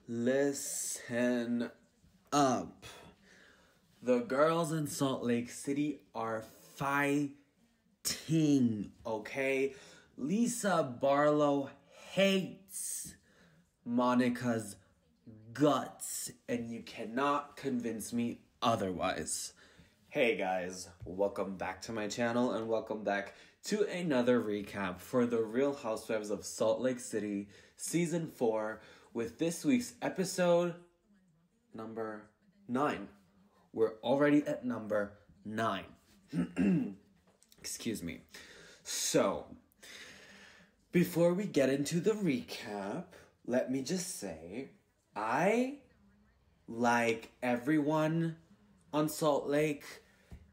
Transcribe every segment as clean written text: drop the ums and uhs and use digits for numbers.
Listen up. The girls in Salt Lake City are fighting, okay? Lisa Barlow hates Monica's guts, and you cannot convince me otherwise. Hey guys, welcome back to my channel and welcome back to another recap for The Real Housewives of Salt Lake City Season 4 with this week's episode number 9. We're already at number 9. Excuse me. So, before we get into the recap, let me just say, I like everyone on Salt Lake.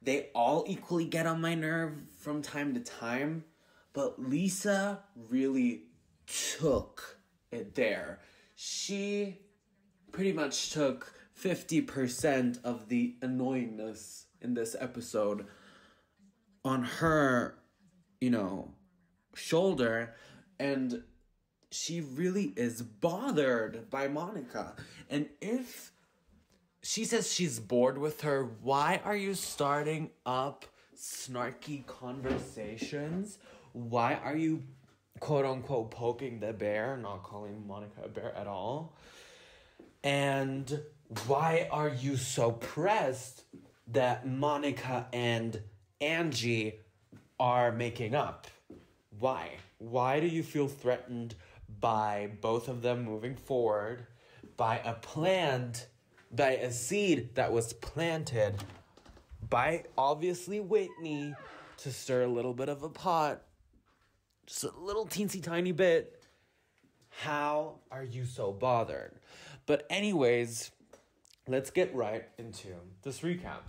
They all equally get on my nerve from time to time, but Lisa really took it there. She pretty much took 50% of the annoyingness in this episode on her, shoulder, and she really is bothered by Monica. And if she says she's bored with her, why are you starting up snarky conversations? Why are you, quote unquote, poking the bear, not calling Monica a bear at all? And why are you so pressed that Monica and Angie are making up? Why? Why do you feel threatened by both of them moving forward, by a seed that was planted by, obviously, Whitney to stir a little bit of a pot, just a little teensy tiny bit? How are you so bothered? But anyways, let's get right into this recap.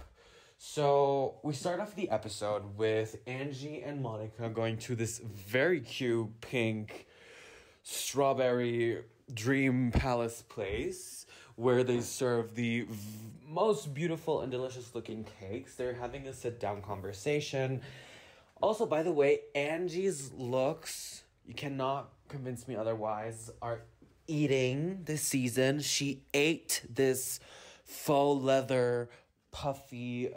So we start off the episode with Angie and Monica going to this very cute pink strawberry dream palace place where they serve the most beautiful and delicious looking cakes. They're having a sit down conversation. Also, by the way, Angie's looks, you cannot convince me otherwise, are eating this season. She ate this faux leather puffy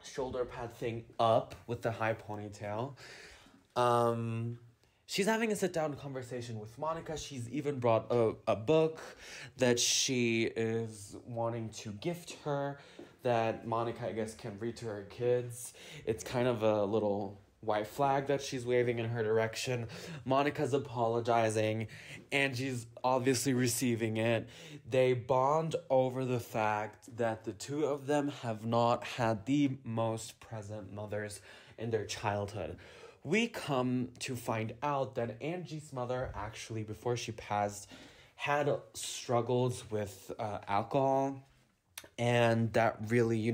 shoulder pad thing up with the high ponytail. She's having a sit-down conversation with Monica. She's even brought a book that she is wanting to gift her that Monica, I guess, can read to her kids. It's kind of a little white flag that she's waving in her direction. Monica's apologizing. Angie's obviously receiving it. They bond over the fact that the two of them have not had the most present mothers in their childhood. We come to find out that Angie's mother actually, before she passed, had struggles with alcohol, and that really,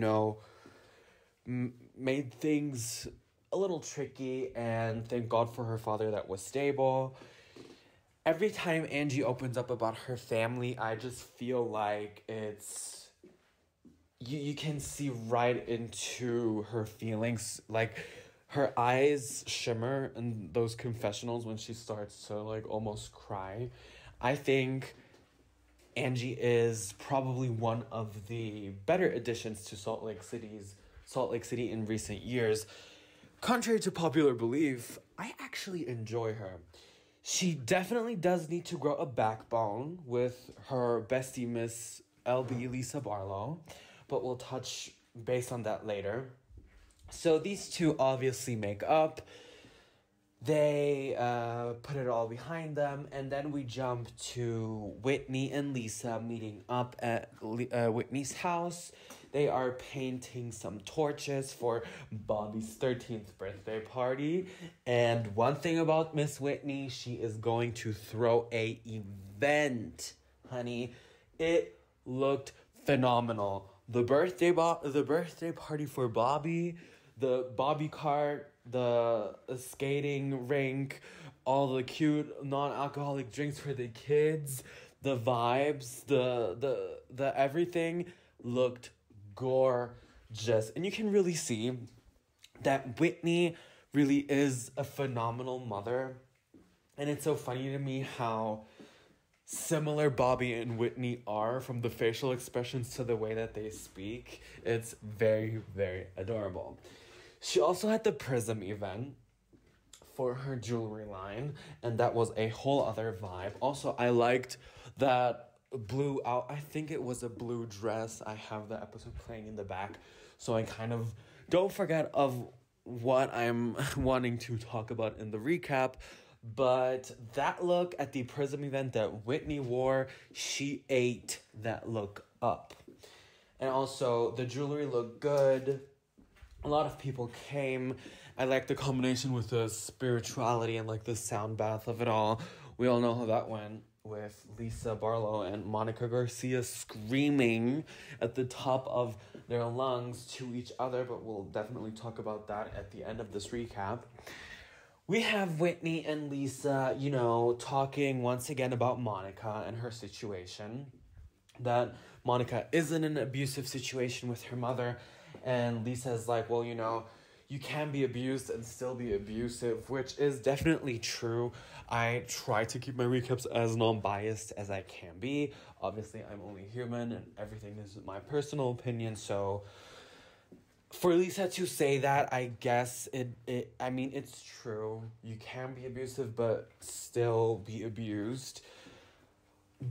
made things a little tricky, and thank God for her father that was stable. Every time Angie opens up about her family, I just feel like it's... You can see right into her feelings, like... Her eyes shimmer in those confessionals when she starts to, almost cry. I think Angie is probably one of the better additions to Salt Lake City in recent years. Contrary to popular belief, I actually enjoy her. She definitely does need to grow a backbone with her bestie, Miss LB, Lisa Barlow, but we'll touch base on that later. So these two obviously make up. They put it all behind them. And then we jump to Whitney and Lisa meeting up at Whitney's house. They are painting some torches for Bobby's 13th birthday party. And one thing about Miss Whitney, she is going to throw a event, honey. It looked phenomenal. The birthday party for Bobby, the Bobby cart, the skating rink, all the cute non-alcoholic drinks for the kids, the vibes, the everything looked gorgeous. And you can really see that Whitney really is a phenomenal mother. And it's so funny to me how similar Bobby and Whitney are, from the facial expressions to the way that they speak. It's very, very adorable. She also had the Prism event for her jewelry line, and that was a whole other vibe. Also, I liked that blue out. I think it was a blue dress. I have the episode playing in the back, so I kind of don't forget of what I'm wanting to talk about in the recap. But that look at the Prism event that Whitney wore, she ate that look up. And also, the jewelry looked good. A lot of people came. I like the combination with the spirituality and like the sound bath of it all. We all know how that went with Lisa Barlow and Monica Garcia screaming at the top of their lungs to each other, but we'll definitely talk about that at the end of this recap. We have Whitney and Lisa, talking once again about Monica and her situation. That Monica is in an abusive situation with her mother, and Lisa's like, well, you can be abused and still be abusive, which is definitely true. I try to keep my recaps as non-biased as I can be. Obviously, I'm only human, and everything is my personal opinion, so for Lisa to say that, I guess it's true. You can be abusive, but still be abused.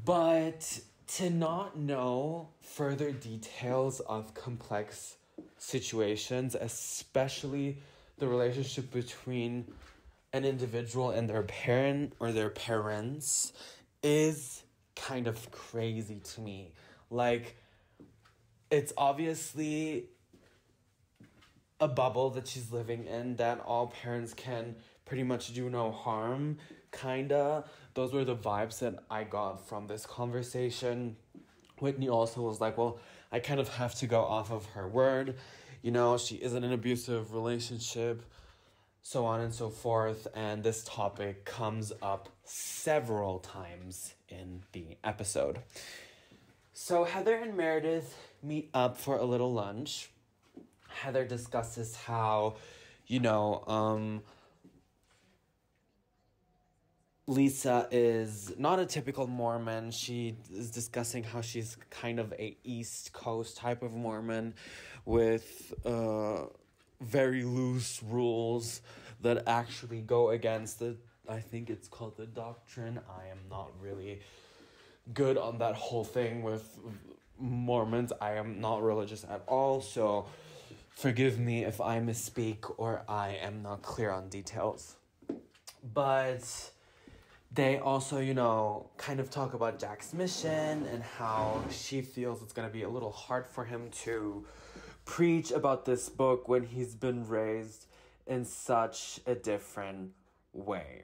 But to not know further details of complex situations, especially the relationship between an individual and their parent or their parents, is kind of crazy to me. Like, it's obviously a bubble that she's living in, that all parents can pretty much do no harm, kinda. Those were the vibes that I got from this conversation. Whitney also was like, well, I kind of have to go off of her word. She is in an abusive relationship, so on and so forth. And this topic comes up several times in the episode. So Heather and Meredith meet up for a little lunch. Heather discusses how, Lisa is not a typical Mormon. She is discussing how she's kind of a East Coast type of Mormon with very loose rules that actually go against I think it's called the doctrine. I am not really good on that whole thing with Mormons. I am not religious at all, so forgive me if I misspeak or I am not clear on details. But they also, kind of talk about Jack's mission and how she feels it's going to be a little hard for him to preach about this book when he's been raised in such a different way,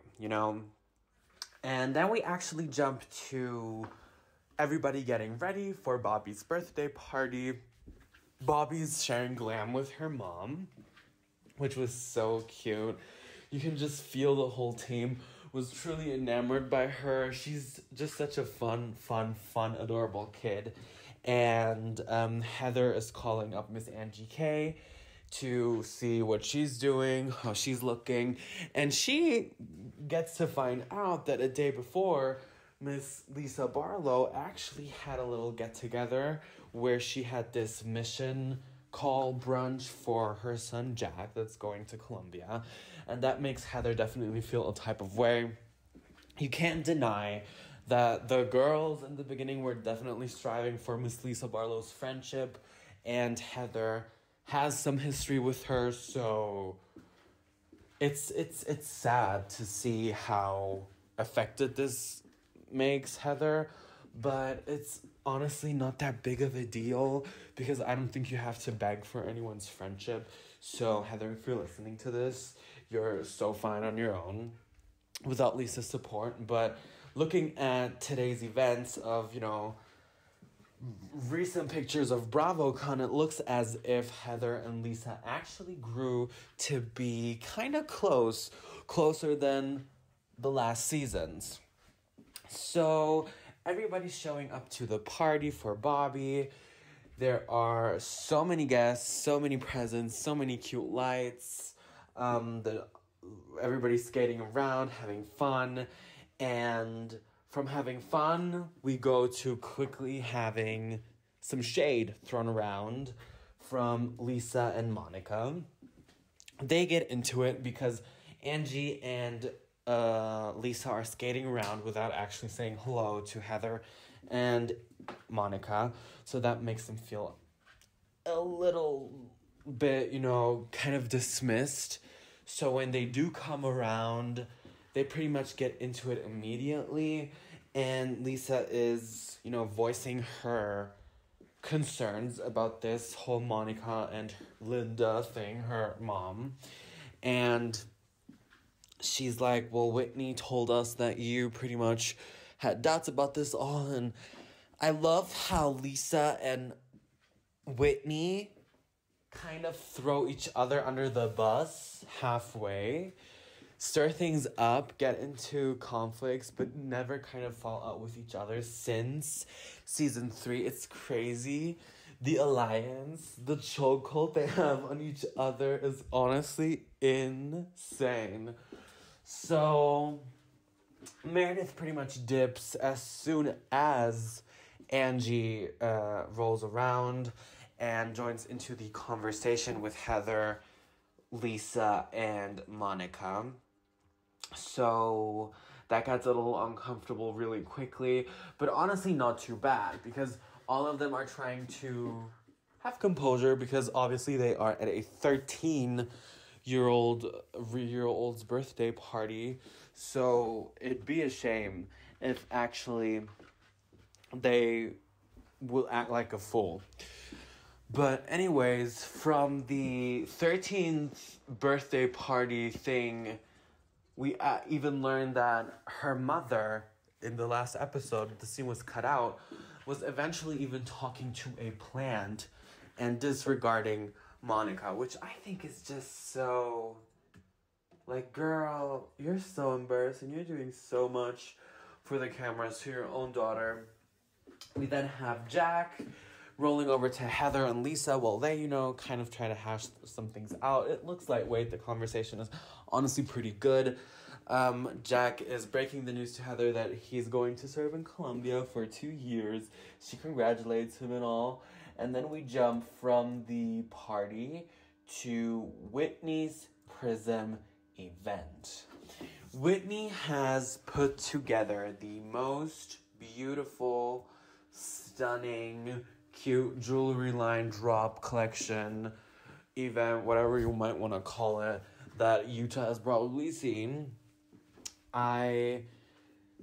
And then we actually jump to everybody getting ready for Bobby's birthday party. Bobby's sharing glam with her mom, which was so cute. You can just feel the whole team was truly enamored by her. She's just such a fun, adorable kid. And Heather is calling up Miss Angie K to see what she's doing, how she's looking. And she gets to find out that a day before, Miss Lisa Barlow actually had a little get-together where she had this mission call brunch for her son Jack that's going to Columbia. And that makes Heather definitely feel a type of way. You can't deny that the girls in the beginning were definitely striving for Miss Lisa Barlow's friendship, and Heather has some history with her, so it's sad to see how affected this makes Heather, but it's honestly not that big of a deal because I don't think you have to beg for anyone's friendship. So Heather, if you're listening to this, you're so fine on your own without Lisa's support. But looking at today's events of, recent pictures of BravoCon, it looks as if Heather and Lisa actually grew to be kind of closer than the last seasons. So everybody's showing up to the party for Bobby. There are so many guests, so many presents, so many cute lights. Everybody's skating around, having fun. And From having fun, we go to quickly having some shade thrown around from Lisa and Monica. They get into it because Angie and Lisa are skating around without actually saying hello to Heather and Monica. So that makes them feel a little bit, kind of dismissed. So when they do come around, they pretty much get into it immediately. And Lisa is, voicing her concerns about this whole Monica and Linda thing, her mom. And she's like, well, Whitney told us that you pretty much had doubts about this all. And I love how Lisa and Whitney kind of throw each other under the bus halfway, stir things up, get into conflicts, but never kind of fall out with each other since season 3. It's crazy. The alliance, the chokehold they have on each other is honestly insane. So Meredith pretty much dips as soon as Angie rolls around and joins into the conversation with Heather, Lisa, and Monica. So that gets a little uncomfortable really quickly, but honestly not too bad because all of them are trying to have composure because obviously they are at a 13-year-old's birthday party. So it'd be a shame if actually they will act like a fool. But anyways, from the 13th birthday party thing, we even learned that her mother, in the last episode, the scene was cut out, was eventually even talking to a plant and disregarding Monica, which I think is just so... like, girl, you're so embarrassing. You're doing so much for the cameras to your own daughter. We then have Jack rolling over to Heather and Lisa while they, kind of try to hash some things out. It looks lightweight. The conversation is honestly pretty good. Jack is breaking the news to Heather that he's going to serve in Colombia for 2 years. She congratulates him and all. And then we jump from the party to Whitney's Prism event. Whitney has put together the most beautiful, stunning, cute jewelry line drop collection event, whatever you might want to call it, that Utah has probably seen. I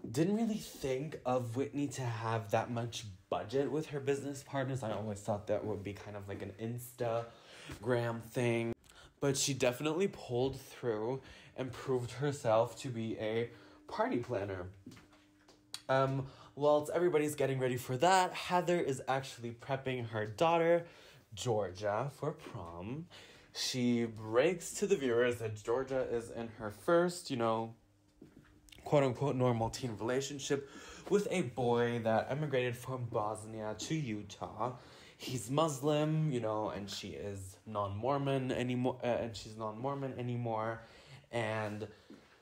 didn't really think of Whitney to have that much budget with her business partners. I always thought that would be kind of like an Instagram thing. But she definitely pulled through and proved herself to be a party planner. Whilst everybody's getting ready for that, Heather is actually prepping her daughter, Georgia, for prom. She breaks to the viewers that Georgia is in her first, quote-unquote normal teen relationship with a boy that emigrated from Bosnia to Utah. He's Muslim, and she is non-Mormon anymore, and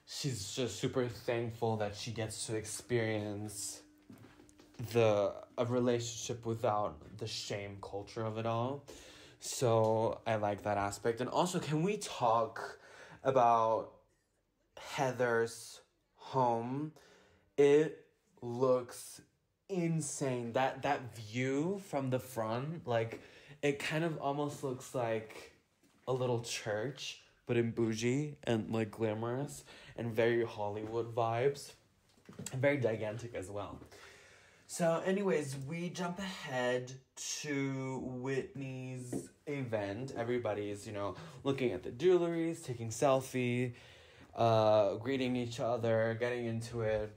she's just super thankful that she gets to experience a relationship without the shame culture of it all. So I like that aspect. And also, can we talk about Heather's home? It looks insane. That view from the front, it kind of almost looks like a little church, but in bougie and glamorous and very Hollywood vibes, and very gigantic as well. So anyways, we jump ahead to Whitney's event. Everybody's, looking at the jewelries, taking selfie, greeting each other, getting into it.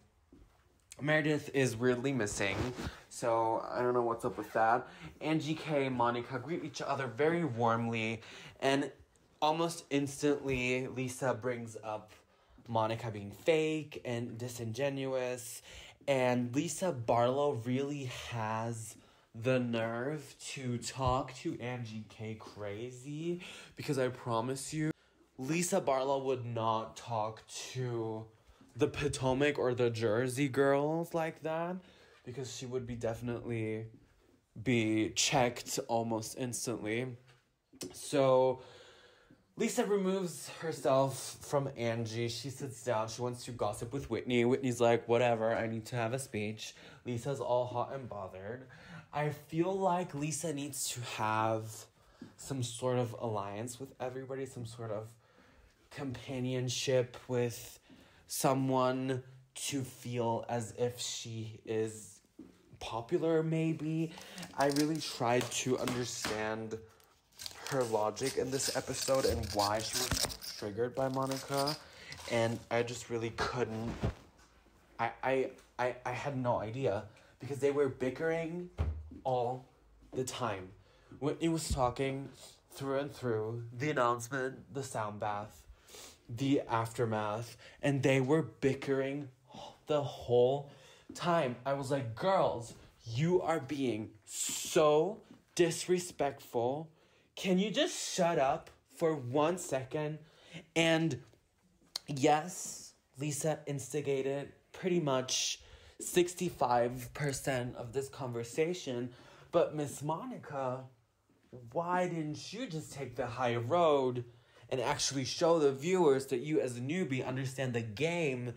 Meredith is weirdly missing, so I don't know what's up with that. Angie K and Monica greet each other very warmly, and almost instantly, Lisa brings up Monica being fake and disingenuous, and Lisa Barlow really has the nerve to talk to Angie K crazy, because I promise you, Lisa Barlow would not talk to the Potomac or the Jersey girls like that, because she would definitely be checked almost instantly. So Lisa removes herself from Angie. She sits down. She wants to gossip with Whitney. Whitney's like, whatever, I need to have a speech. Lisa's all hot and bothered. I feel like Lisa needs to have some sort of alliance with everybody, some sort of companionship with someone to feel as if she is popular, maybe. I really tried to understand her logic in this episode and why she was triggered by Monica, and I just really couldn't. I had no idea, because they were bickering all the time. Whitney was talking through and through the announcement, the sound bath, the aftermath, and they were bickering the whole time. I was like, girls, you are being so disrespectful. Can you just shut up for 1 second? And yes, Lisa instigated pretty much 65% of this conversation. But Miss Monica, why didn't you just take the high road and actually show the viewers that you as a newbie understand the game?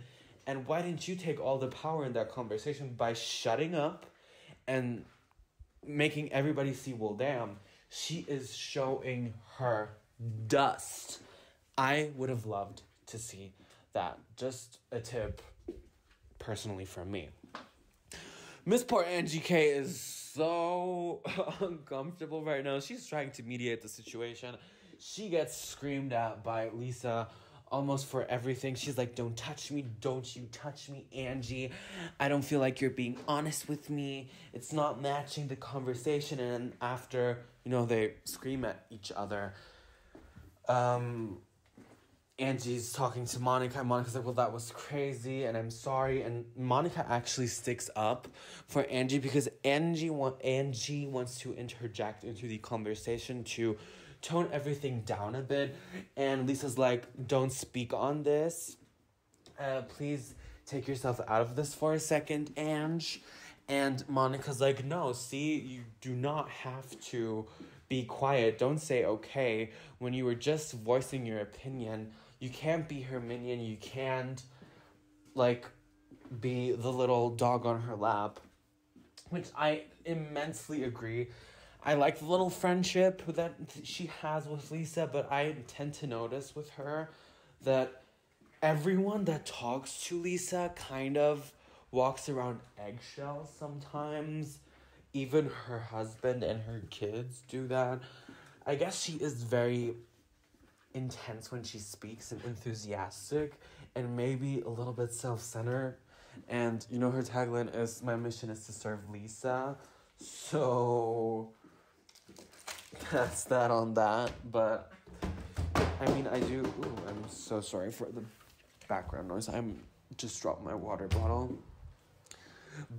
And why didn't you take all the power in that conversation by shutting up and making everybody see, well, damn, she is showing her dust. I would have loved to see that. Just a tip, personally, from me. Miss poor Angie K is so uncomfortable right now. She's trying to mediate the situation. She gets screamed at by Lisa almost for everything. She's like, don't touch me. Don't you touch me, Angie. I don't feel like you're being honest with me. It's not matching the conversation. And after, they scream at each other, Angie's talking to Monica. Monica's like, well, that was crazy, and I'm sorry. And Monica actually sticks up for Angie, because Angie wants to interject into the conversation to tone everything down a bit. And Lisa's like, don't speak on this. Please take yourself out of this for a second, Ange. And Monica's like, no, see, you do not have to be quiet. Don't say okay when you were just voicing your opinion. You can't be her minion. You can't, be the little dog on her lap. Which I immensely agree. I like the little friendship that she has with Lisa, but I tend to notice with her that everyone that talks to Lisa kind of walks around eggshells sometimes. Even her husband and her kids do that. I guess she is very intense when she speaks and enthusiastic and maybe a little bit self-centered. And, her tagline is, my mission is to serve Lisa. So that's that on that. But, I'm so sorry for the background noise. I'm just dropped my water bottle.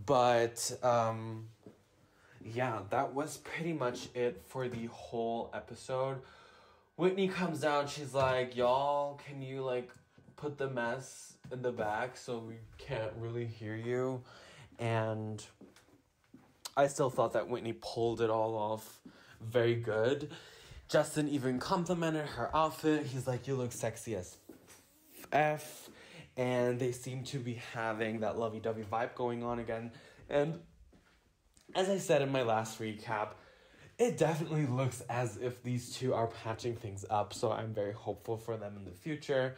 But, yeah, that was pretty much it for the whole episode. Whitney comes down, she's like, y'all, can you, put the mess in the back so we can't really hear you? And I still thought that Whitney pulled it all off very good. Justin even complimented her outfit. He's like, you look sexy as F. And they seem to be having that lovey-dovey vibe going on again. And as I said in my last recap, it definitely looks as if these two are patching things up. So I'm very hopeful for them in the future.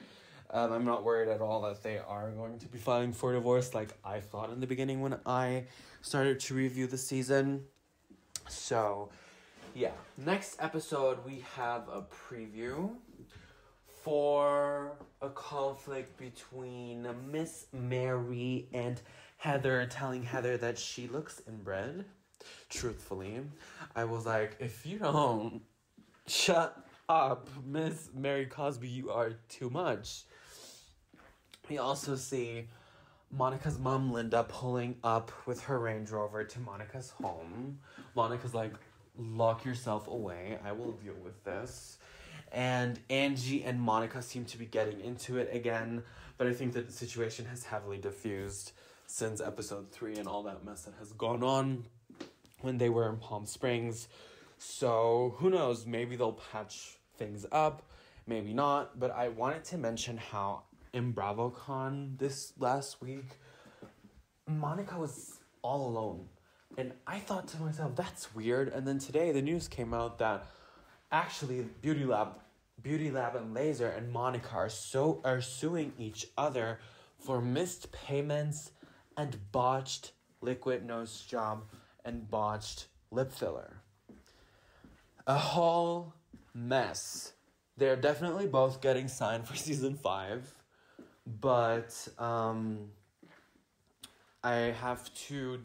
I'm not worried at all that they are going to be filing for divorce like I thought in the beginning when I started to review the season. So, yeah. Next episode, we have a preview for a conflict between Miss Mary and Heather, telling Heather that she looks inbred. Truthfully, I was like, if you don't shut up, Miss Mary Cosby, you are too much. We also see Monica's mom, Linda, pulling up with her Range Rover to Monica's home. Monica's like, lock yourself away. I will deal with this. And Angie and Monica seem to be getting into it again. But I think that the situation has heavily diffused since episode 3 and all that mess that has gone on when they were in Palm Springs. So who knows, maybe they'll patch things up, maybe not. But I wanted to mention how in BravoCon this last week, Monica was all alone. And I thought to myself, that's weird. And then today the news came out that actually Beauty Lab and Laser and Monica are suing each other for missed payments and botched liquid nose job and botched lip filler. A whole mess. They're definitely both getting signed for season 5, but I have to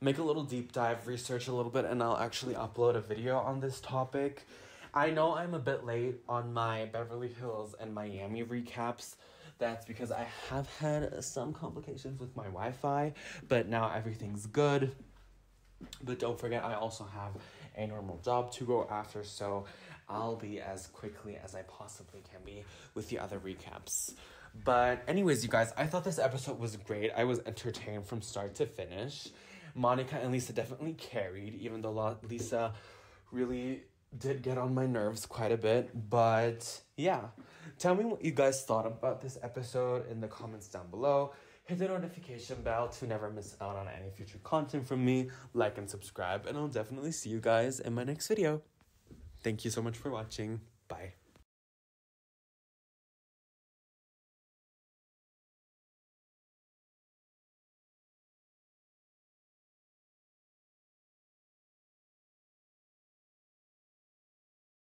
make a little deep dive, research a little bit, and I'll actually upload a video on this topic. I know I'm a bit late on my Beverly Hills and Miami recaps. That's because I have had some complications with my Wi-Fi, but now everything's good. But don't forget, I also have a normal job to go after, so I'll be as quickly as I possibly can be with the other recaps. But anyways, you guys, I thought this episode was great. I was entertained from start to finish. Monica and Lisa definitely carried, even though Lisa really did get on my nerves quite a bit. But yeah, tell me what you guys thought about this episode in the comments down below. Hit the notification bell to never miss out on any future content from me. Like and subscribe, and I'll definitely see you guys in my next video. Thank you so much for watching. Bye.